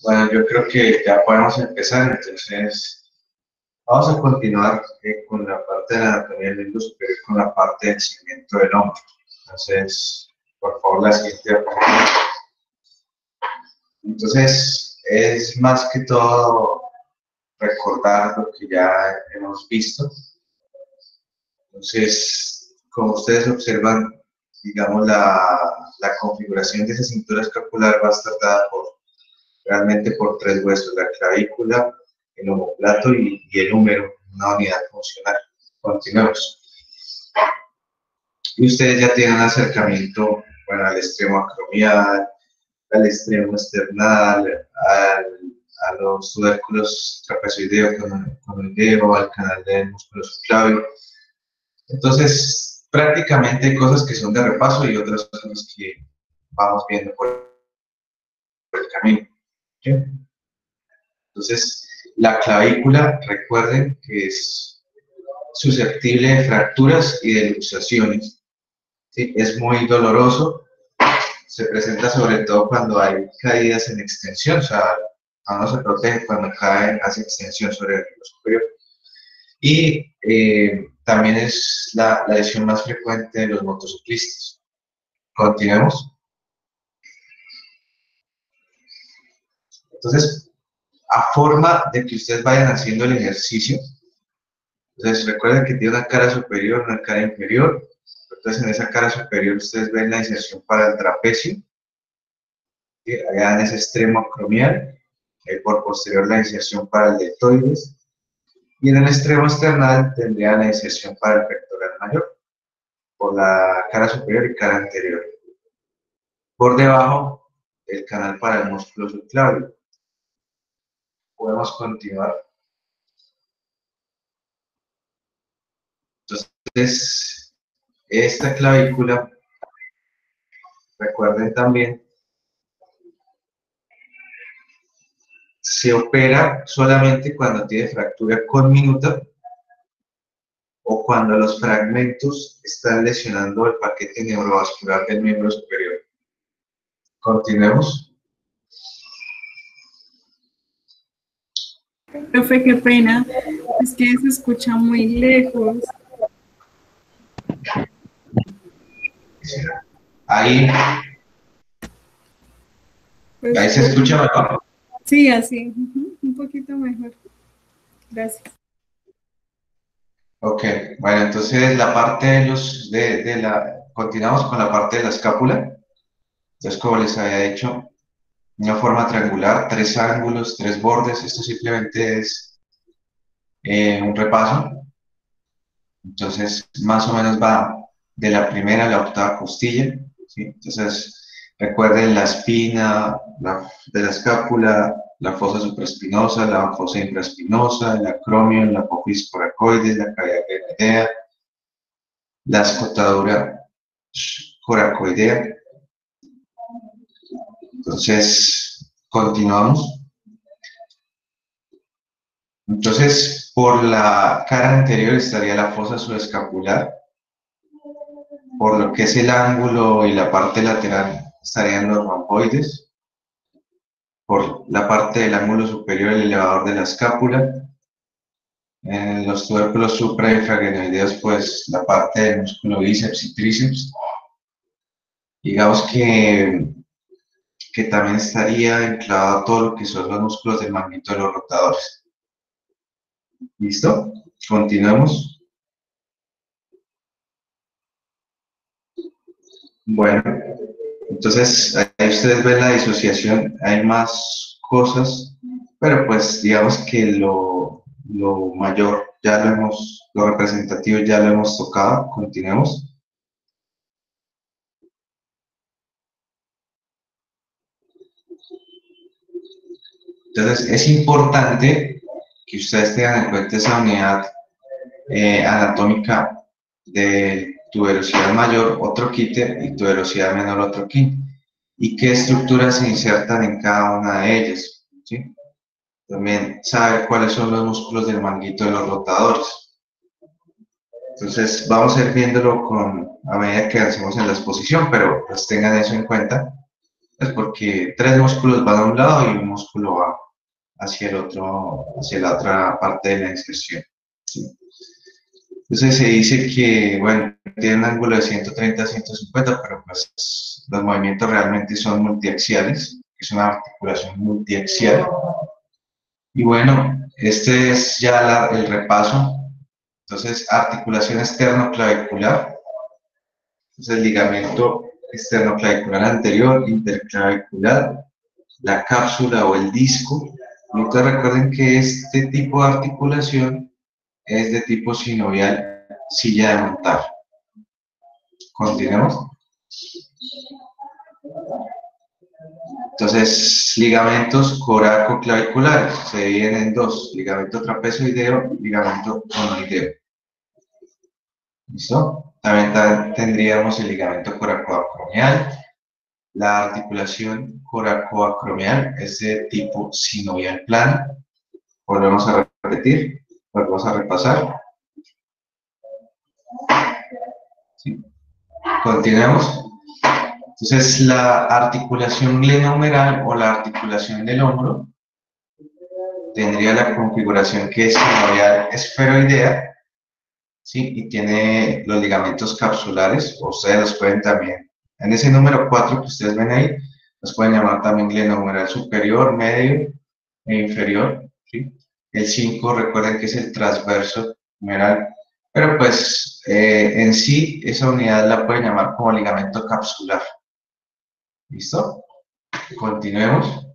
Bueno, yo creo que ya podemos empezar, entonces vamos a continuar con la parte de la anatomía del miembro superior, con la parte del segmento del hombro. Entonces, por favor, la siguiente diapositiva. Entonces, es más que todo recordar lo que ya hemos visto. Entonces, como ustedes observan, digamos, la configuración de esa cintura escapular va a estar dada realmente por tres huesos: la clavícula, el omóplato y el húmero, una unidad funcional. Continuemos. Y ustedes ya tienen un acercamiento, bueno, al extremo acromial, al extremo esternal, a los tubérculos trapezoideo, conoideo, al canal del músculo subclavio. Entonces, prácticamente hay cosas que son de repaso y otras cosas que vamos viendo por el camino. ¿Sí? Entonces, la clavícula, recuerden que es susceptible de fracturas y de luxaciones. ¿Sí? Es muy doloroso, se presenta sobre todo cuando hay caídas en extensión, o sea, uno se protege cuando cae, hace extensión sobre el miembro superior. Y también es la lesión más frecuente de los motociclistas. Continuemos. Entonces, a forma de que ustedes vayan haciendo el ejercicio, entonces recuerden que tiene una cara superior, una cara inferior. Entonces, en esa cara superior ustedes ven la inserción para el trapecio, ¿sí? Allá en ese extremo acromial, por posterior la inserción para el deltoides, y en el extremo external tendría la inserción para el pectoral mayor, por la cara superior y cara anterior. Por debajo, el canal para el músculo subclavio. Podemos continuar. Entonces, esta clavícula, recuerden también, se opera solamente cuando tiene fractura conminuta o cuando los fragmentos están lesionando el paquete neurovascular del miembro superior. Continuemos. Profe, qué pena, es que se escucha muy lejos. Ahí, Pues, ahí se escucha mejor. Sí, así, un poquito mejor. Gracias. Ok, bueno, entonces la parte de continuamos con la parte de la escápula. Entonces, como les había dicho, una forma triangular, tres ángulos, tres bordes. Esto simplemente es un repaso. Entonces, más o menos va de la primera a la octava costilla, ¿sí? Entonces, recuerden la espina de la escápula, la fosa supraespinosa, la fosa infraespinosa, el acromio, la apófisis coracoides, la cavidad glenoidea, la escotadura coracoidea. Entonces, continuamos. Entonces, por la cara anterior estaría la fosa subescapular. Por lo que es el ángulo y la parte lateral estarían los romboides. Por la parte del ángulo superior, el elevador de la escápula. En los tubérculos supra y infraglenoideos, pues la parte del músculo bíceps y tríceps. Digamos que también estaría enclavado todo lo que son los músculos del manguito de los rotadores. ¿Listo? Continuemos. Bueno, entonces ahí ustedes ven la disociación, hay más cosas, pero pues digamos que lo mayor ya lo representativo ya lo hemos tocado. Continuemos. Entonces es importante que ustedes tengan en cuenta esa unidad anatómica de tuberosidad mayor o troquíter y tuberosidad menor o troquín, y qué estructuras se insertan en cada una de ellas, ¿sí? También saber cuáles son los músculos del manguito de los rotadores. Entonces vamos a ir viéndolo a medida que avancemos en la exposición, pero pues tengan eso en cuenta. Es porque tres músculos van a un lado y un músculo va hacia el otro, hacia la otra parte de la inserción. ¿Sí? Entonces se dice que, bueno, tiene un ángulo de 130 a 150, pero pues los movimientos realmente son multiaxiales, es una articulación multiaxial. Y bueno, este es ya el repaso. Entonces, articulación externo-clavicular, entonces ligamento externo-clavicular anterior, interclavicular, la cápsula o el disco. Y entonces recuerden que este tipo de articulación es de tipo sinovial, silla de montar. Continuemos. Entonces, ligamentos coraco-claviculares se dividen en dos: ligamento trapezoideo y ligamento conoideo. ¿Listo? También tendríamos el ligamento coracoacromial. La articulación coracoacromial es de tipo sinovial plano. Volvemos a repetir, volvemos a repasar. ¿Sí? Continuemos. Entonces, la articulación glenohumeral o la articulación del hombro tendría la configuración que es sinovial esferoidea, ¿sí? Y tiene los ligamentos capsulares, o ustedes los pueden también, en ese número 4 que ustedes ven ahí, los pueden llamar también glenohumeral superior, medio e inferior, ¿sí? El 5, recuerden que es el transverso humeral, pero pues en sí esa unidad la pueden llamar como ligamento capsular. ¿Listo? Continuemos.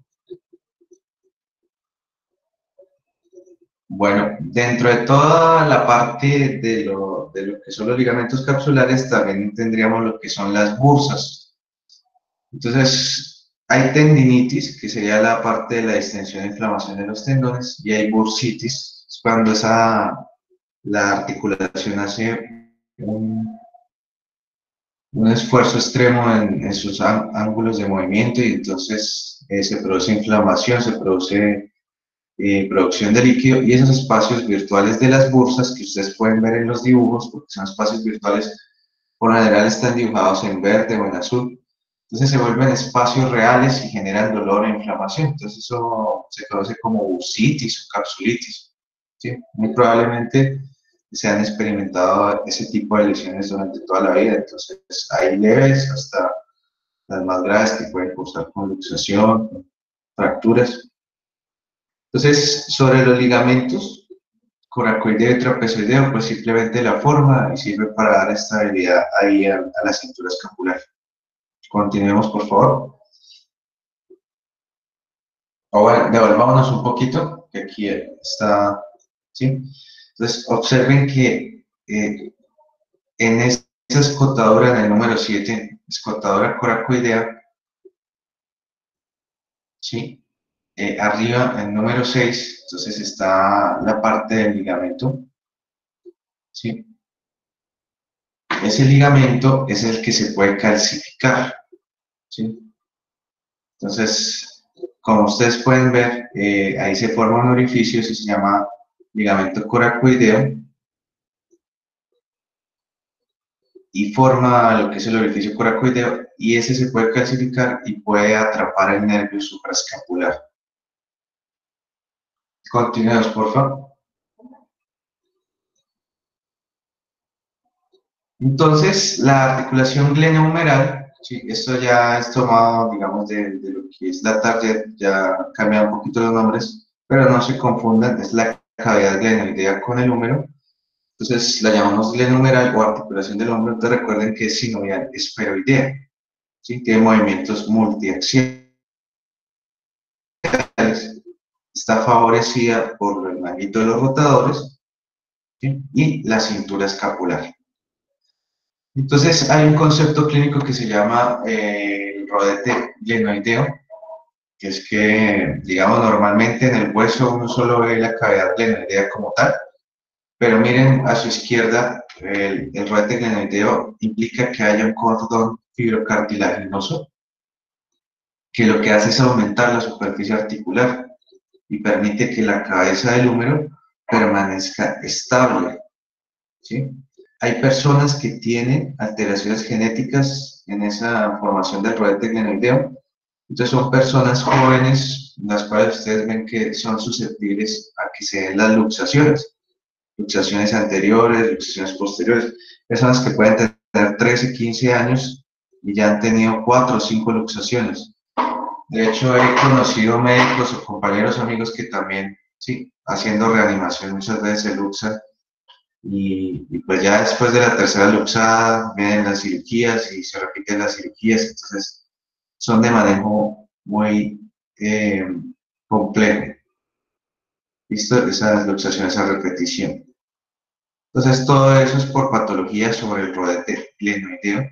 Bueno, dentro de toda la parte de lo que son los ligamentos capsulares, también tendríamos lo que son las bursas. Entonces, hay tendinitis, que sería la parte de la distensión e inflamación de los tendones, y hay bursitis, es cuando la articulación hace un esfuerzo extremo en sus ángulos de movimiento, y entonces se produce inflamación, se produce producción de líquido, y esos espacios virtuales de las bursas que ustedes pueden ver en los dibujos, porque son espacios virtuales, por lo general están dibujados en verde o en azul, entonces se vuelven espacios reales y generan dolor e inflamación. Entonces eso se conoce como bursitis o capsulitis, ¿sí? Muy probablemente se han experimentado ese tipo de lesiones durante toda la vida. Entonces hay leves hasta las más graves que pueden causar con luxación, fracturas. Entonces, sobre los ligamentos coracoideo y trapezoideo, pues simplemente la forma y sirve para dar estabilidad ahí a la cintura escapular. Continuemos, por favor. O bueno, devolvámonos un poquito, que aquí está, ¿sí? Entonces, observen que en esa escotadura, en el número 7, escotadura coracoidea, ¿sí? Arriba, en el número 6, entonces está la parte del ligamento, ¿sí? Ese ligamento es el que se puede calcificar, ¿sí? Entonces, como ustedes pueden ver, ahí se forma un orificio, se llama ligamento coracoideo, y forma lo que es el orificio coracoideo, y ese se puede calcificar y puede atrapar el nervio supraescapular. Continuemos, por favor. Entonces, la articulación glenohumeral, ¿sí? Esto ya es tomado, digamos, de lo que es la target, ya cambian un poquito los nombres, pero no se confundan, es la cavidad glenoidea con el húmero. Entonces la llamamos glenohumeral o articulación del hombro. Entonces recuerden que es sinovial esferoidea, ¿sí? Tiene movimientos multiaxiales, está favorecida por el manguito de los rotadores, ¿sí? Y la cintura escapular. Entonces hay un concepto clínico que se llama el rodete glenoideo, que es que, digamos, normalmente en el hueso uno solo ve la cavidad glenoidea como tal, pero miren a su izquierda, el rodete glenoideo implica que haya un cordón fibrocartilaginoso que lo que hace es aumentar la superficie articular y permite que la cabeza del húmero permanezca estable, ¿sí? Hay personas que tienen alteraciones genéticas en esa formación del rodete glenoideo, Entonces son personas jóvenes, las cuales ustedes ven que son susceptibles a que se den las luxaciones anteriores, luxaciones posteriores, personas que pueden tener 13, 15 años y ya han tenido 4 o 5 luxaciones. De hecho, he conocido médicos o compañeros amigos que también, sí, haciendo reanimación muchas veces se luxan y pues ya después de la tercera luxada vienen las cirugías y se repiten las cirugías, entonces son de manejo muy eh, complejo. ¿Listo? Esas luxaciones a repetición. Entonces, todo eso es por patología sobre el rodete glenoideo.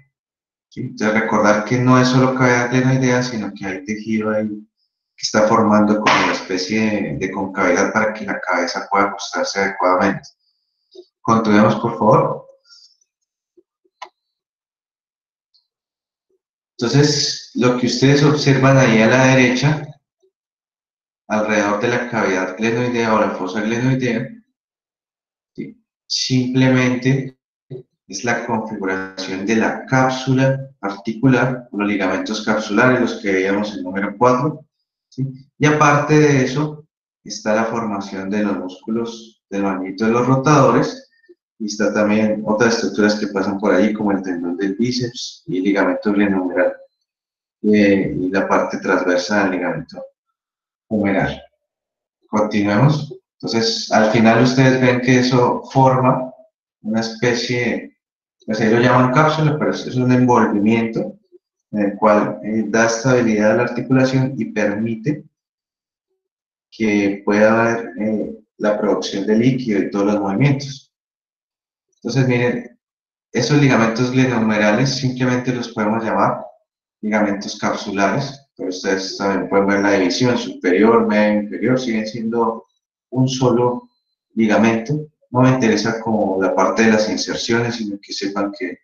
¿Sí? Entonces, recordar que no es solo cavidad glenoidea, sino que hay tejido ahí que está formando como una especie de concavidad para que la cabeza pueda ajustarse adecuadamente. Continuemos, por favor. Entonces, lo que ustedes observan ahí a la derecha, alrededor de la cavidad glenoidea o la fosa glenoidea, ¿sí? Simplemente es la configuración de la cápsula articular, los ligamentos capsulares, los que veíamos en el número 4, ¿sí? Y aparte de eso, está la formación de los músculos del manguito de los rotadores, y está también otras estructuras que pasan por ahí, como el tendón del bíceps y el ligamento glenohumeral, y la parte transversa del ligamento humeral. Continuemos. Entonces, al final ustedes ven que eso forma una especie, pues ahí lo llaman cápsula, pero es un envolvimiento en el cual da estabilidad a la articulación y permite que pueda haber la producción de líquido y todos los movimientos. Entonces, miren, esos ligamentos glenohumerales simplemente los podemos llamar ligamentos capsulares, pero ustedes también pueden ver la división superior, medio, inferior, siguen siendo un solo ligamento. No me interesa como la parte de las inserciones, sino que sepan que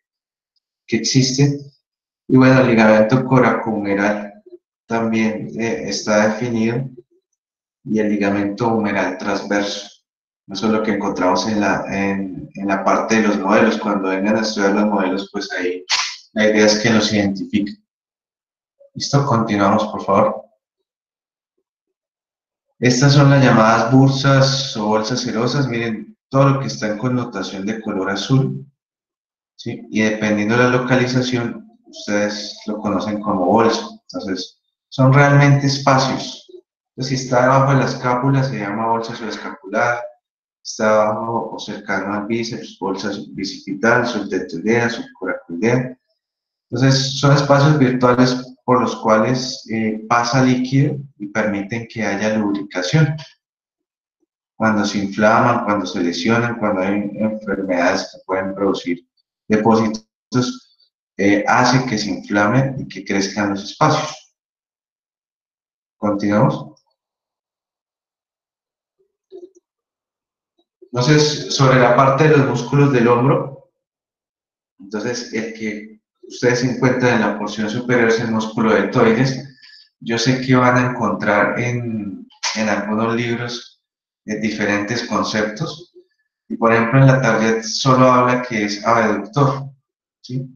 existen. Y bueno, el ligamento coracohumeral también está definido, y el ligamento humeral transverso. Eso es lo que encontramos en la parte de los modelos. Cuando vengan a estudiar los modelos, pues ahí la idea es que los identifiquen. ¿Listo? Continuamos, por favor. Estas son las llamadas bursas o bolsas serosas. Miren, todo lo que está en connotación de color azul, ¿sí? Y dependiendo de la localización, ustedes lo conocen como bolsa. Entonces, son realmente espacios. Entonces, si está debajo de la escápula, se llama bolsa subescapular. Está abajo o cercano al bíceps, bolsa bicipital, subdeltoidea, subcoracoidea. Entonces, son espacios virtuales por los cuales pasa líquido y permiten que haya lubricación. Cuando se inflaman, cuando se lesionan, cuando hay enfermedades que pueden producir depósitos, hace que se inflamen y que crezcan los espacios. Continuamos. Entonces, sobre la parte de los músculos del hombro, entonces el que ustedes encuentran en la porción superior es el músculo deltoides. Yo sé que van a encontrar en algunos libros diferentes conceptos. Y por ejemplo, en la Target solo habla que es abductor, ¿sí?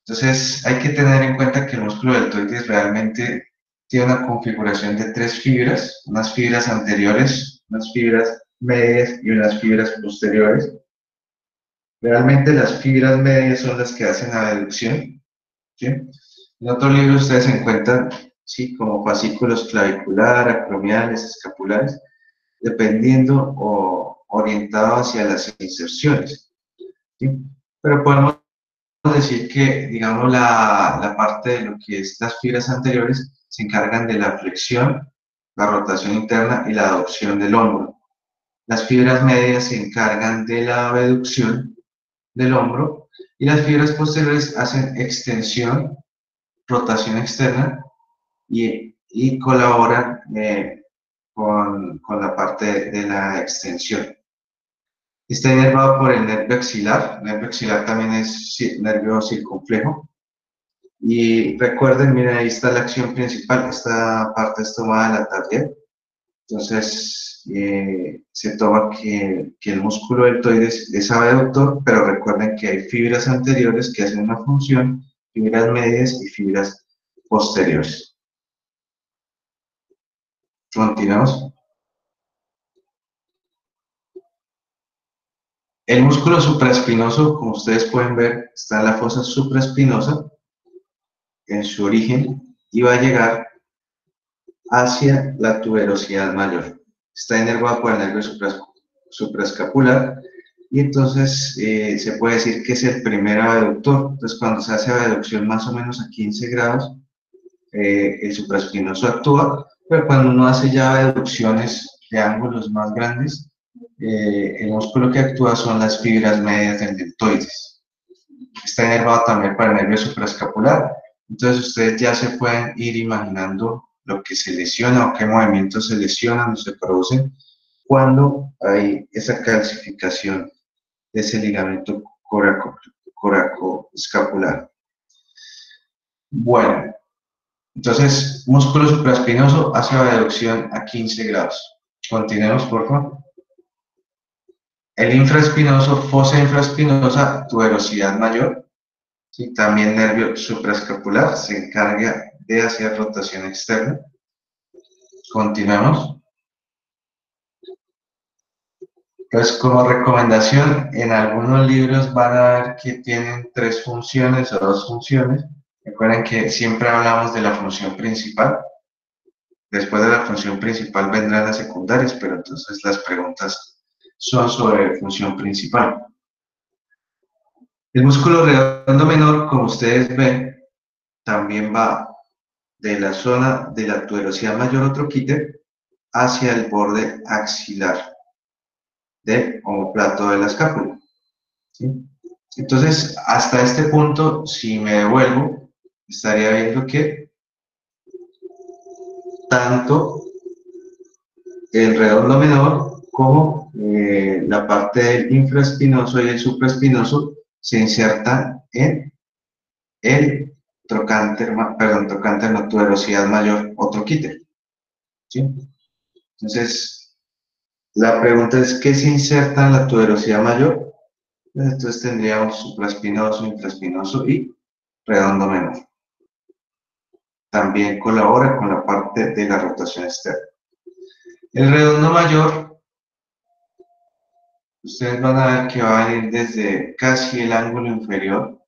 Entonces, hay que tener en cuenta que el músculo deltoides realmente tiene una configuración de 3 fibras, unas fibras anteriores, unas fibras medias y unas fibras posteriores. Realmente las fibras medias son las que hacen la abducción, ¿sí? En otro libro ustedes encuentran, ¿sí?, como fascículos clavicular, acromiales, escapulares, dependiendo o orientado hacia las inserciones, ¿sí? Pero podemos decir que, digamos, la parte de lo que es las fibras anteriores se encargan de la flexión, la rotación interna y la aducción del hombro. Las fibras medias se encargan de la abducción del hombro y las fibras posteriores hacen extensión, rotación externa y colaboran con la parte de la extensión. Está inervado por el nervio axilar también es nervio circunflejo. Y recuerden, miren, ahí está la acción principal, esta parte es tomada de la target. Entonces, se toma que el músculo deltoides es abductor, pero recuerden que hay fibras anteriores que hacen una función, fibras medias y fibras posteriores. Continuamos. El músculo supraespinoso, como ustedes pueden ver, está en la fosa supraespinosa, en su origen, y va a llegar hacia la tuberosidad mayor. Está inervado por el nervio supraescapular, y entonces se puede decir que es el primer abductor. Entonces, cuando se hace abducción más o menos a 15 grados, el supraespinoso actúa, pero cuando uno hace ya abducciones de ángulos más grandes, el músculo que actúa son las fibras medias del deltoides. Está inervado también por el nervio supraescapular. Entonces ustedes ya se pueden ir imaginando lo que se lesiona o qué movimientos se lesionan o se producen cuando hay esa calcificación de ese ligamento coracoescapular. Bueno, entonces músculo supraespinoso hace abducción a 15 grados. Continuemos, por favor. El infraespinoso, fosa infraespinosa, tuberosidad mayor, ¿sí? También nervio supraescapular, se encarga de hacer rotación externa. Continuemos. Entonces, como recomendación, en algunos libros van a ver que tienen 3 funciones o 2 funciones. Recuerden que siempre hablamos de la función principal. Después de la función principal vendrán las secundarias, pero entonces las preguntas son sobre función principal. El músculo redondo menor, como ustedes ven, también va de la zona de la tuberosidad mayor o troquíter hacia el borde axilar del omóplato de la escápula, ¿sí? Entonces, hasta este punto, si me devuelvo, estaría viendo que tanto el redondo menor como la parte del infraespinoso y el supraespinoso se insertan en el trocánter, trocánter no, tuberosidad mayor o troquíter, ¿sí? Entonces, la pregunta es, ¿qué se inserta en la tuberosidad mayor? Entonces tendríamos supraespinoso, infraespinoso y redondo menor. También colabora con la parte de la rotación externa. El redondo mayor, ustedes van a ver que va a venir desde casi el ángulo inferior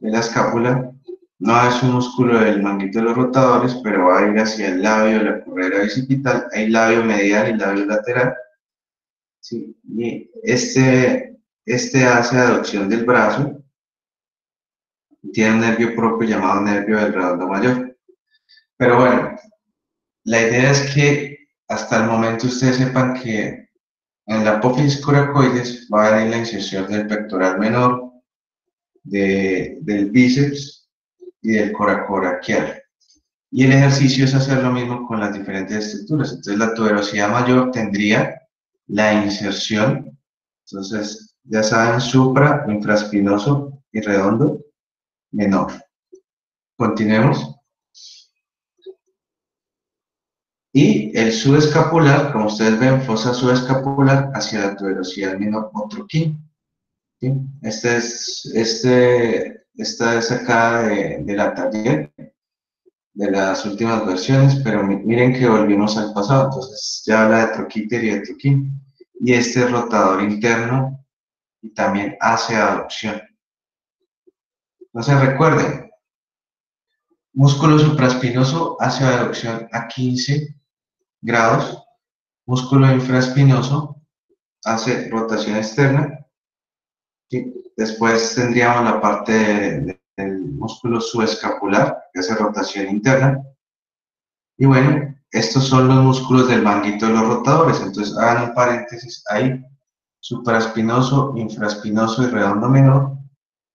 de la escápula. No es un músculo del manguito de los rotadores, pero va a ir hacia el labio, la correa bicipital. Hay labio medial y labio lateral, ¿sí? Y este hace aducción del brazo. Tiene un nervio propio llamado nervio del redondo mayor. Pero bueno, la idea es que hasta el momento ustedes sepan que en la apófisis coracoides va a venir la inserción del pectoral menor, del bíceps y del coracobraquial. Y el ejercicio es hacer lo mismo con las diferentes estructuras. Entonces la tuberosidad mayor tendría la inserción, entonces ya saben, supra, infraespinoso y redondo menor. Continuemos. Y el subescapular, como ustedes ven, fosa subescapular hacia la tuberosidad menor o troquín. ¿Sí? Esta es sacada de la taller, de las últimas versiones, pero miren que volvimos al pasado, entonces ya habla de troquíter y de troquín. Y este es rotador interno y también hace aducción. Entonces recuerden, músculo supraespinoso hace aducción a 15 grados, músculo infraespinoso hace rotación externa. ¿Sí? Después tendríamos la parte del músculo subescapular, que hace rotación interna. Y bueno, estos son los músculos del manguito de los rotadores. Entonces, hagan un paréntesis ahí. Supraespinoso, infraespinoso y redondo menor,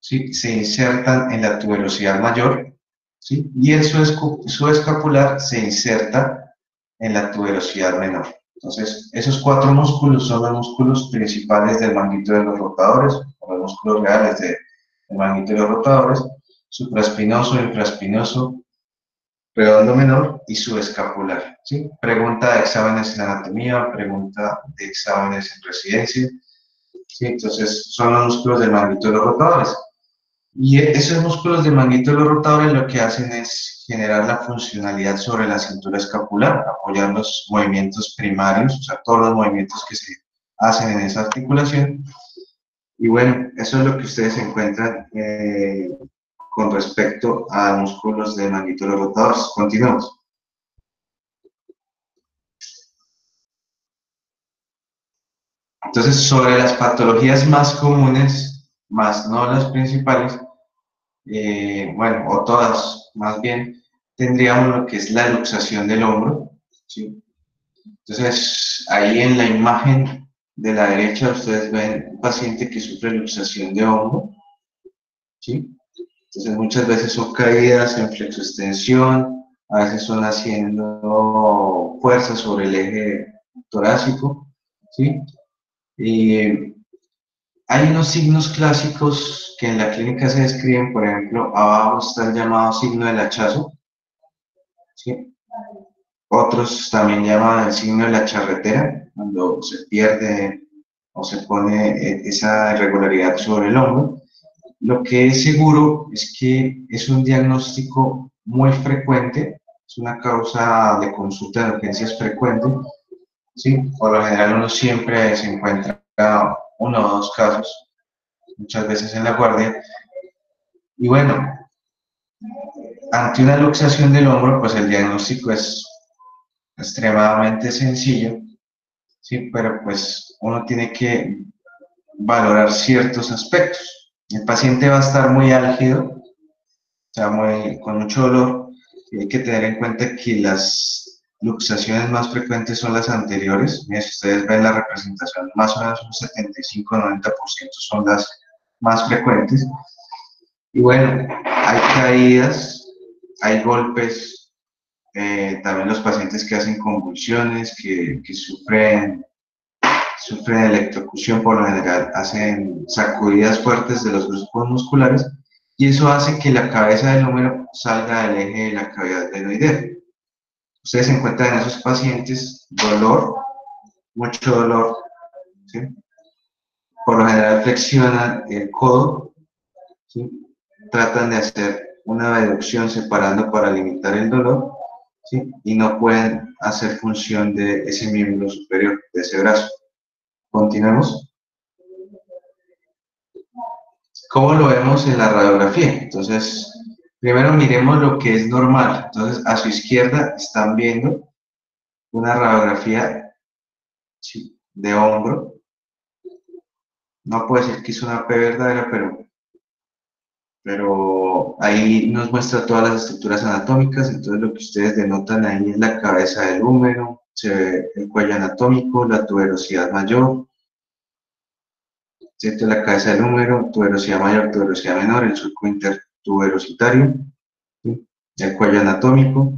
¿sí? Se insertan en la tuberosidad mayor, ¿sí? Y el subescapular se inserta en la tuberosidad menor. Entonces, esos 4 músculos son los músculos principales del manguito de los rotadores, o los músculos reales del manguito de los rotadores: supraespinoso, infraespinoso, redondo menor y subescapular, ¿sí? Pregunta de exámenes en anatomía, pregunta de exámenes en residencia, ¿sí? Entonces, son los músculos del manguito de los rotadores. Y esos músculos de magnitos rotadores lo que hacen es generar la funcionalidad sobre la cintura escapular, apoyar los movimientos primarios, o sea, todos los movimientos que se hacen en esa articulación. Y bueno, eso es lo que ustedes encuentran con respecto a músculos de magnitos rotadores. Continuamos. Entonces, sobre las patologías más comunes, más no las principales, bueno, o todas más bien, tendríamos lo que es la luxación del hombro, ¿sí? Entonces, ahí en la imagen de la derecha ustedes ven un paciente que sufre luxación de hombro, ¿sí? Entonces, muchas veces son caídas en flexoextensión, a veces son haciendo fuerza sobre el eje torácico, ¿sí? Y hay unos signos clásicos que en la clínica se describen, por ejemplo, abajo está el llamado signo del hachazo, ¿sí? Otros también llaman el signo de la charretera, cuando se pierde o se pone esa irregularidad sobre el hombro. Lo que es seguro es que es un diagnóstico muy frecuente, es una causa de consulta de urgencias frecuente, ¿sí? Por lo general uno siempre se encuentra uno o dos casos, muchas veces en la guardia. Y bueno, ante una luxación del hombro, pues el diagnóstico es extremadamente sencillo, ¿sí? Pero pues uno tiene que valorar ciertos aspectos. El paciente va a estar muy álgido, o sea, con mucho dolor, y hay que tener en cuenta que las luxaciones más frecuentes son las anteriores. Mira, si ustedes ven la representación, más o menos un 75-90% son las más frecuentes. Y bueno, hay caídas, hay golpes, también los pacientes que hacen convulsiones, que sufren electrocución, por lo general hacen sacudidas fuertes de los grupos musculares y eso hace que la cabeza del húmero salga del eje de la cavidad glenoidea. Ustedes encuentran en esos pacientes dolor, mucho dolor, ¿sí? Por lo general flexionan el codo, ¿sí? Tratan de hacer una abducción separando para limitar el dolor, ¿sí? Y no pueden hacer función de ese miembro superior, de ese brazo. Continuemos. ¿Cómo lo vemos en la radiografía? Entonces, primero miremos lo que es normal. Entonces, a su izquierda están viendo una radiografía, sí, de hombro. No puedo decir que es una P verdadera, pero ahí nos muestra todas las estructuras anatómicas. Entonces, lo que ustedes denotan ahí es la cabeza del húmero, se ve el cuello anatómico, la tuberosidad mayor, ¿cierto? La cabeza del húmero, tuberosidad mayor, tuberosidad menor, el surco intertuberositario, ¿sí? El cuello anatómico.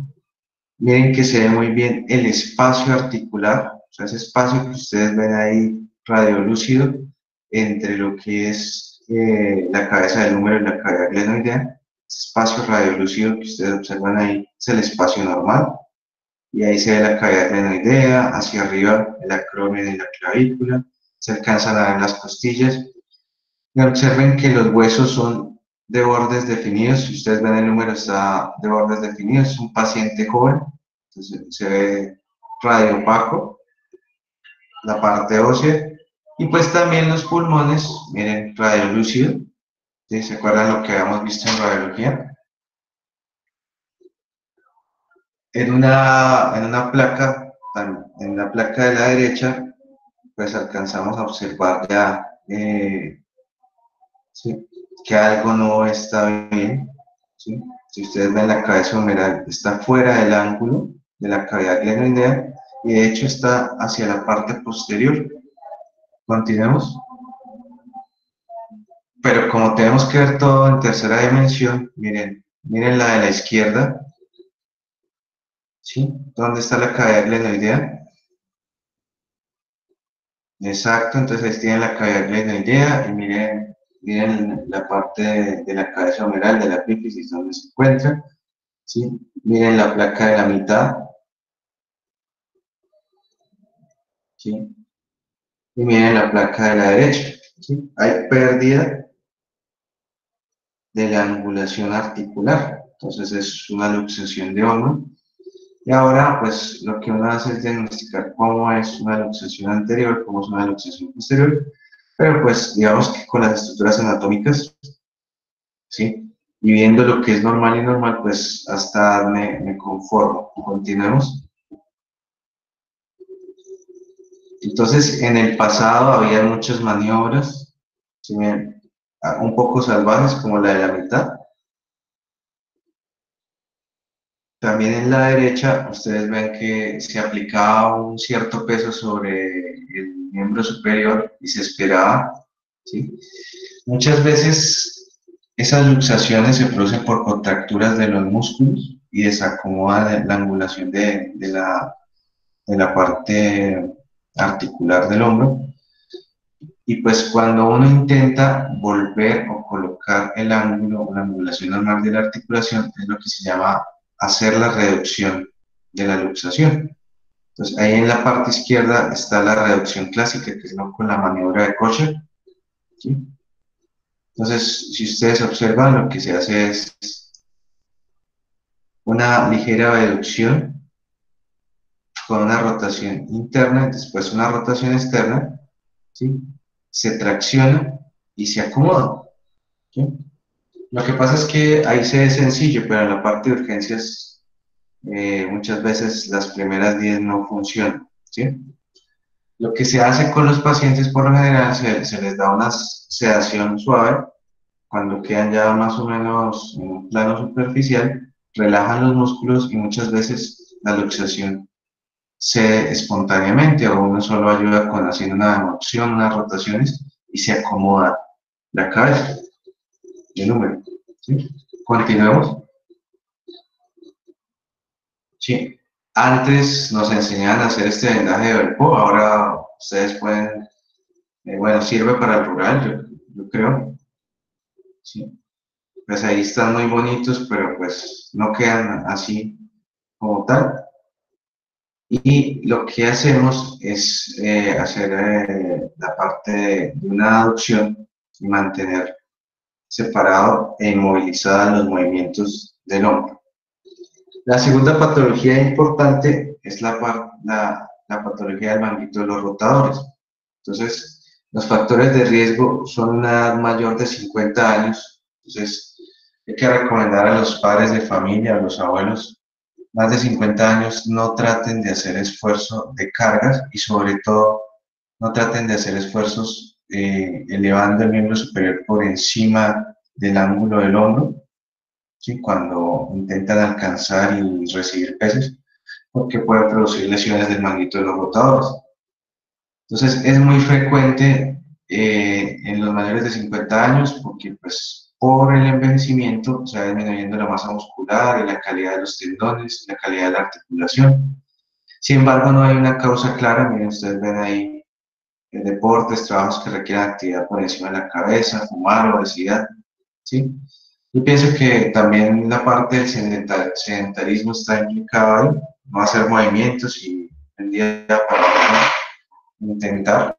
Miren que se ve muy bien el espacio articular, o sea, ese espacio que ustedes ven ahí radiolúcido entre lo que es la cabeza del húmero y la cavidad glenoidea. Ese espacio radiolúcido que ustedes observan ahí es el espacio normal. Y ahí se ve la cavidad glenoidea, hacia arriba el acromion y la clavícula, se alcanzan a ver las costillas. Y observen que los huesos son de bordes definidos. Si ustedes ven el número, está de bordes definidos. Es un paciente joven. Entonces se ve radio opaco, la parte ósea. Y pues también los pulmones, miren, radio lúcido. ¿Sí? ¿Se acuerdan lo que habíamos visto en radiología? En una placa, en la placa de la derecha, pues alcanzamos a observar ya ¿sí? Que algo no está bien, ¿sí? Si ustedes ven la cabeza humeral, está fuera del ángulo de la cavidad glenoidea y de hecho está hacia la parte posterior. Continuemos. Pero como tenemos que ver todo en tercera dimensión, miren la de la izquierda, ¿sí? ¿Dónde está la cavidad glenoidea? Exacto, entonces ahí tienen la cavidad glenoidea y miren la parte de la cabeza humeral, de la epífisis, donde se encuentra. ¿Sí? Miren la placa de la mitad, ¿sí? Y miren la placa de la derecha, ¿sí? Hay pérdida de la angulación articular. Entonces es una luxación de hombro. Y ahora, pues, lo que uno hace es diagnosticar cómo es una luxación anterior, cómo es una luxación posterior, pero pues, digamos que con las estructuras anatómicas, ¿sí? Y viendo lo que es normal y normal, pues, hasta me conformo. Continuemos. Entonces, en el pasado había muchas maniobras, ¿sí? Un poco salvajes, como la de la mitad. También en la derecha, ustedes ven que se aplicaba un cierto peso sobre el miembro superior y se esperaba, ¿sí? Muchas veces esas luxaciones se producen por contracturas de los músculos y desacomoda la angulación de la parte articular del hombro. Y pues cuando uno intenta volver o colocar el ángulo o la angulación normal de la articulación, es lo que se llama hacer la reducción de la luxación. Entonces ahí en la parte izquierda está la reducción clásica, que es ¿no? con la maniobra de Kocher, ¿sí? Entonces, si ustedes observan, lo que se hace es una ligera reducción con una rotación interna, después una rotación externa, ¿sí? Se tracciona y se acomoda, ¿sí? Lo que pasa es que ahí se ve sencillo, pero en la parte de urgencias muchas veces las primeras 10 no funcionan, ¿sí? Lo que se hace con los pacientes por lo general se les da una sedación suave cuando quedan ya más o menos en un plano superficial, relajan los músculos y muchas veces la luxación se espontáneamente o uno solo ayuda con haciendo una moción, unas rotaciones y se acomoda la cabeza, el número, ¿sí? Continuemos. Sí. Antes nos enseñaban a hacer este vendaje de Belpo, ahora ustedes pueden, bueno, sirve para el rural, yo creo, sí. Pues ahí están muy bonitos, pero pues no quedan así como tal. Y lo que hacemos es hacer la parte de una aducción y mantener separado e inmovilizada los movimientos del hombro. La segunda patología importante es la patología del manguito de los rotadores. Entonces, los factores de riesgo son una edad mayor de 50 años. Entonces, hay que recomendar a los padres de familia, a los abuelos, más de 50 años, no traten de hacer esfuerzo de cargas y sobre todo no traten de hacer esfuerzos elevando el miembro superior por encima del ángulo del hombro, ¿sí? Cuando intentan alcanzar y recibir pesos, porque puede producir lesiones del manguito de los rotadores. Entonces es muy frecuente en los mayores de 50 años porque pues por el envejecimiento se va disminuyendo la masa muscular y la calidad de los tendones, la calidad de la articulación. Sin embargo, no hay una causa clara. Miren, ustedes ven ahí deportes, trabajos que requieran actividad por encima de la cabeza, fumar, obesidad, ¿sí? Yo pienso que también la parte del sedentarismo está implicada ahí, no hacer movimientos y el día para otro intentar.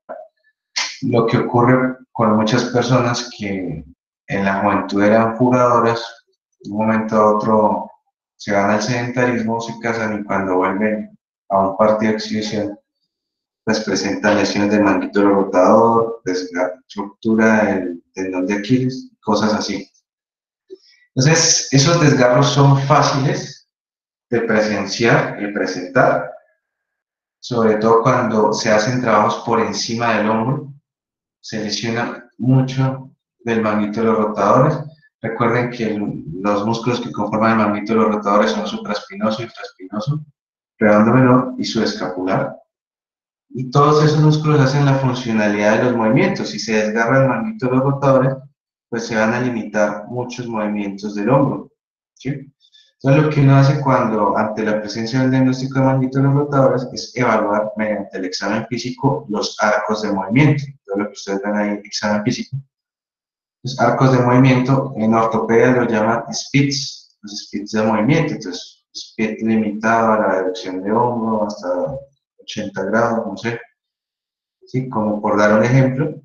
Lo que ocurre con muchas personas que en la juventud eran jugadoras, de un momento a otro se van al sedentarismo, se casan y cuando vuelven a un partido de exhibición, pues presentan lesiones del manguito rotador, ruptura del tendón de Aquiles, cosas así. Entonces, esos desgarros son fáciles de presenciar y presentar, sobre todo cuando se hacen trabajos por encima del hombro, se lesiona mucho del manguito de los rotadores. Recuerden que los músculos que conforman el manguito de los rotadores son supraespinoso, infraespinoso, redondo menor y subescapular. Y todos esos músculos hacen la funcionalidad de los movimientos. Si se desgarra el manguito de los rotadores, pues se van a limitar muchos movimientos del hombro, ¿sí? Entonces, lo que uno hace cuando, ante la presencia del diagnóstico de manguito de los rotadores, es evaluar mediante el examen físico los arcos de movimiento. Todo lo que ustedes ven ahí, examen físico. Los arcos de movimiento en ortopedia lo llaman SPIDs, los SPIDs de movimiento. Entonces, SPID limitado a la reducción de hombro hasta 80 grados, no sé, ¿sí? Como por dar un ejemplo.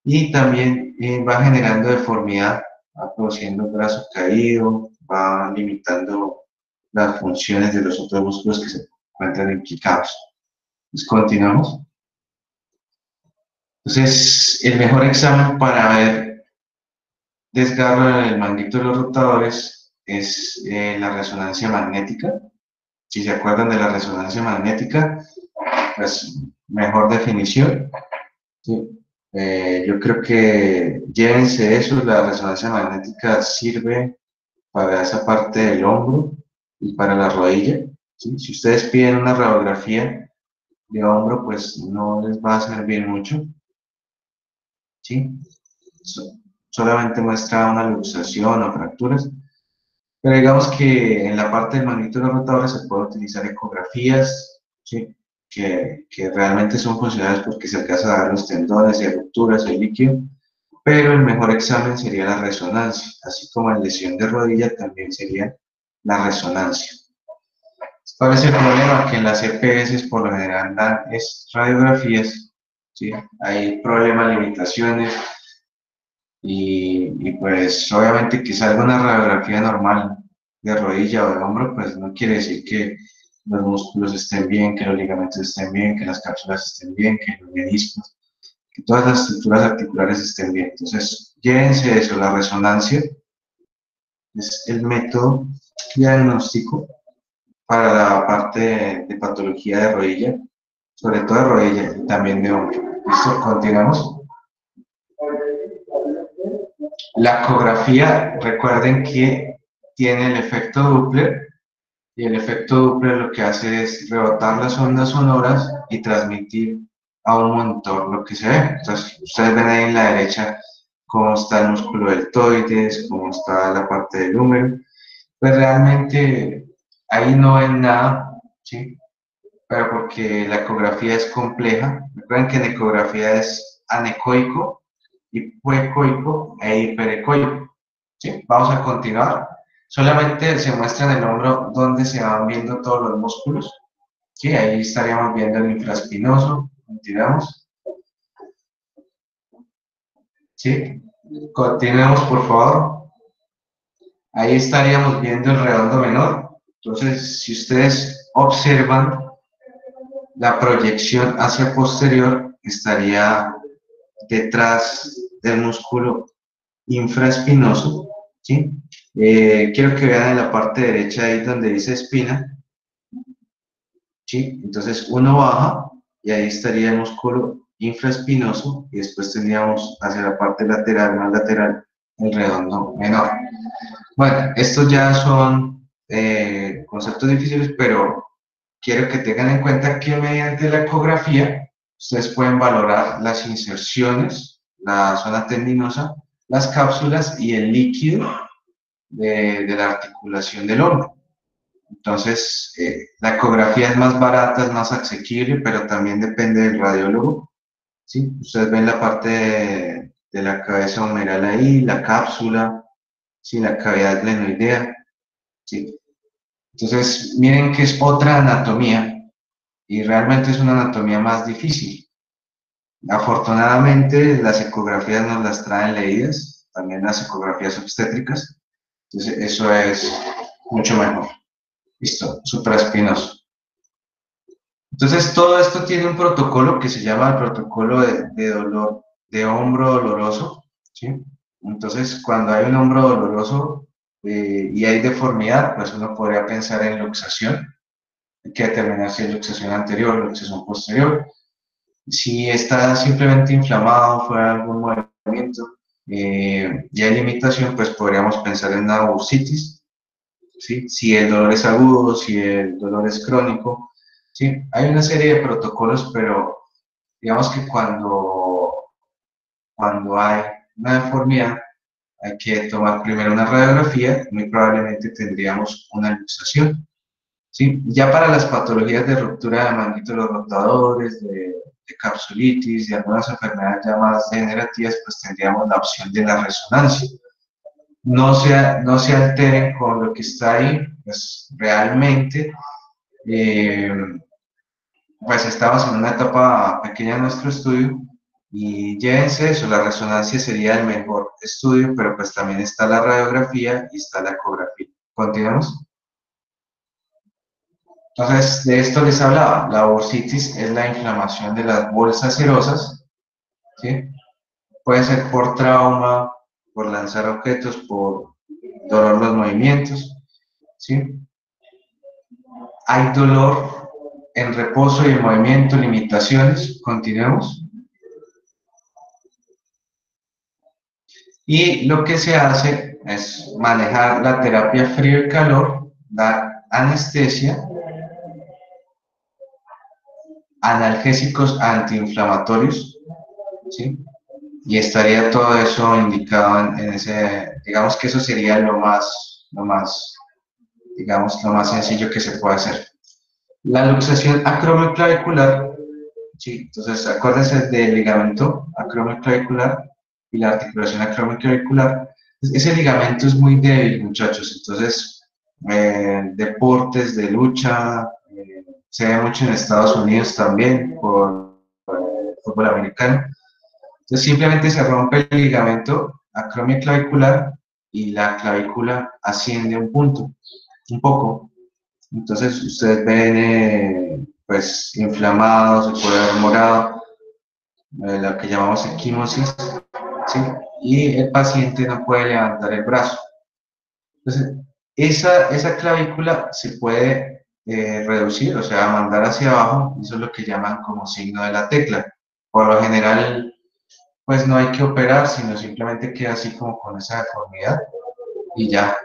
Y también va generando deformidad va produciendo brazo caído, va limitando las funciones de los otros músculos que se encuentran implicados. Entonces, continuamos. Entonces, el mejor examen para ver desgarro en el manguito de los rotadores es la resonancia magnética. Si se acuerdan de la resonancia magnética, pues mejor definición. ¿Sí? Yo creo que llévense eso, la resonancia magnética sirve para esa parte del hombro y para la rodilla. ¿Sí? Si ustedes piden una radiografía de hombro, pues no les va a servir mucho. ¿Sí? Solamente muestra una luxación o fracturas. Pero digamos que en la parte del manguito de los rotadores se puede utilizar ecografías, ¿sí? que realmente son funcionales porque se alcanza a dar los tendones y rupturas y líquido, pero el mejor examen sería la resonancia, así como en lesión de rodilla también sería la resonancia. ¿Cuál es el problema? Que en las EPS por lo general dan es radiografías, ¿sí? Hay problemas, limitaciones, y pues obviamente que salga una radiografía normal de rodilla o de hombro, pues no quiere decir que los músculos estén bien, que los ligamentos estén bien, que las cápsulas estén bien, que los meniscos, que todas las estructuras articulares estén bien. Entonces, llévense eso, la resonancia es el método diagnóstico para la parte de patología de rodilla, sobre todo de rodilla y también de hombro. ¿Listo? Continuamos. La ecografía, recuerden que tiene el efecto Doppler, y el efecto Doppler lo que hace es rebotar las ondas sonoras y transmitir a un monitor lo que se ve. Entonces, ustedes ven ahí en la derecha cómo está el músculo deltoides, cómo está la parte del húmero. Pues realmente ahí no ven nada, ¿sí? Pero porque la ecografía es compleja. Recuerden que en ecografía es anecoico, hipoecoico e hiperecoico. ¿Sí? Vamos a continuar. Solamente se muestra en el hombro donde se van viendo todos los músculos. ¿Sí? Ahí estaríamos viendo el infraespinoso. Continuamos. ¿Sí? Continuemos, por favor. Ahí estaríamos viendo el redondo menor. Entonces, si ustedes observan, la proyección hacia posterior estaría detrás del músculo infraespinoso, ¿sí? Quiero que vean en la parte derecha ahí donde dice espina, ¿sí? Entonces uno baja y ahí estaría el músculo infraespinoso y después tendríamos hacia la parte lateral, más lateral, el redondo menor. Bueno, estos ya son conceptos difíciles, pero quiero que tengan en cuenta que mediante la ecografía ustedes pueden valorar las inserciones, la zona tendinosa, las cápsulas y el líquido de la articulación del hombro. Entonces, la ecografía es más barata, es más asequible, pero también depende del radiólogo. ¿Sí? Ustedes ven la parte de la cabeza humeral ahí, la cápsula, ¿sí? La cavidad glenoidea. ¿Sí? Entonces, miren que es otra anatomía y realmente es una anatomía más difícil. Afortunadamente, las ecografías nos las traen leídas, también las ecografías obstétricas, entonces eso es mucho mejor. Listo, supraespinoso. Entonces, todo esto tiene un protocolo que se llama el protocolo de dolor, de hombro doloroso, ¿sí? Entonces, cuando hay un hombro doloroso y hay deformidad, pues uno podría pensar en luxación. Hay que determinar si es luxación anterior o luxación posterior. Si está simplemente inflamado, fuera algún movimiento y hay limitación, pues podríamos pensar en una bursitis, ¿sí? Si el dolor es agudo, si el dolor es crónico, ¿sí? Hay una serie de protocolos, pero digamos que cuando hay una deformidad, hay que tomar primero una radiografía, muy probablemente tendríamos una luxación. ¿Sí? Ya para las patologías de ruptura de manguito de los rotadores, de capsulitis, de algunas enfermedades ya más degenerativas, pues tendríamos la opción de la resonancia. No se alteren con lo que está ahí, pues realmente, pues estamos en una etapa pequeña de nuestro estudio Y llévense eso, la resonancia sería el mejor estudio, pero pues también está la radiografía y está la ecografía. ¿Continuamos? Entonces, de esto les hablaba. La bursitis es la inflamación de las bolsas serosas, ¿sí? Puede ser por trauma, por lanzar objetos, por dolor los movimientos, ¿sí? Hay dolor en reposo y en movimiento, limitaciones. Continuemos. Y lo que se hace es manejar la terapia frío y calor, dar anestesia, analgésicos antiinflamatorios, ¿sí? Y estaría todo eso indicado en ese, digamos que eso sería digamos, lo más sencillo que se puede hacer. La luxación acromioclavicular, sí, entonces acuérdense del ligamento acromioclavicular y la articulación acromioclavicular. Ese ligamento es muy débil, muchachos, entonces deportes de lucha, se ve mucho en Estados Unidos también por fútbol americano. Entonces simplemente se rompe el ligamento acromioclavicular y la clavícula asciende un punto, un poco. Entonces ustedes ven pues inflamado, se puede ver morado, lo que llamamos equimosis, ¿sí? Y el paciente no puede levantar el brazo. Entonces, esa clavícula se puede reducir, o sea, mandar hacia abajo, eso es lo que llaman como signo de la tecla. Por lo general, pues no hay que operar, sino simplemente queda así como con esa deformidad y ya.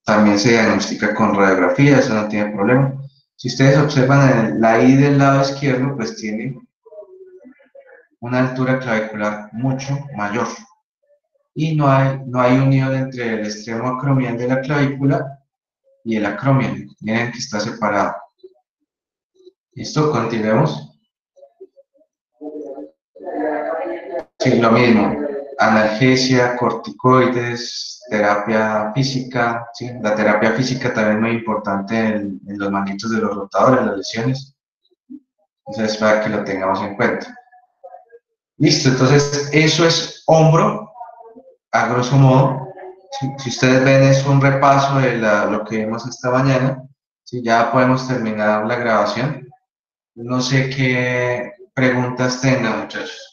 También se diagnostica con radiografía, eso no tiene problema. Si ustedes observan en la I del lado izquierdo, pues tiene una altura clavicular mucho mayor. Y no hay unión entre el extremo acromial de la clavícula y el acromial. Miren que está separado. ¿Listo? Continuemos. Sí, lo mismo. Analgesia, corticoides, terapia física. ¿Sí? La terapia física también es muy importante en los manitos de los rotadores, las lesiones. Entonces, para que lo tengamos en cuenta. Listo, entonces eso es hombro, a grosso modo. Si ustedes ven, es un repaso de lo que vimos esta mañana. Si ya podemos terminar la grabación. No sé qué preguntas tengan, muchachos.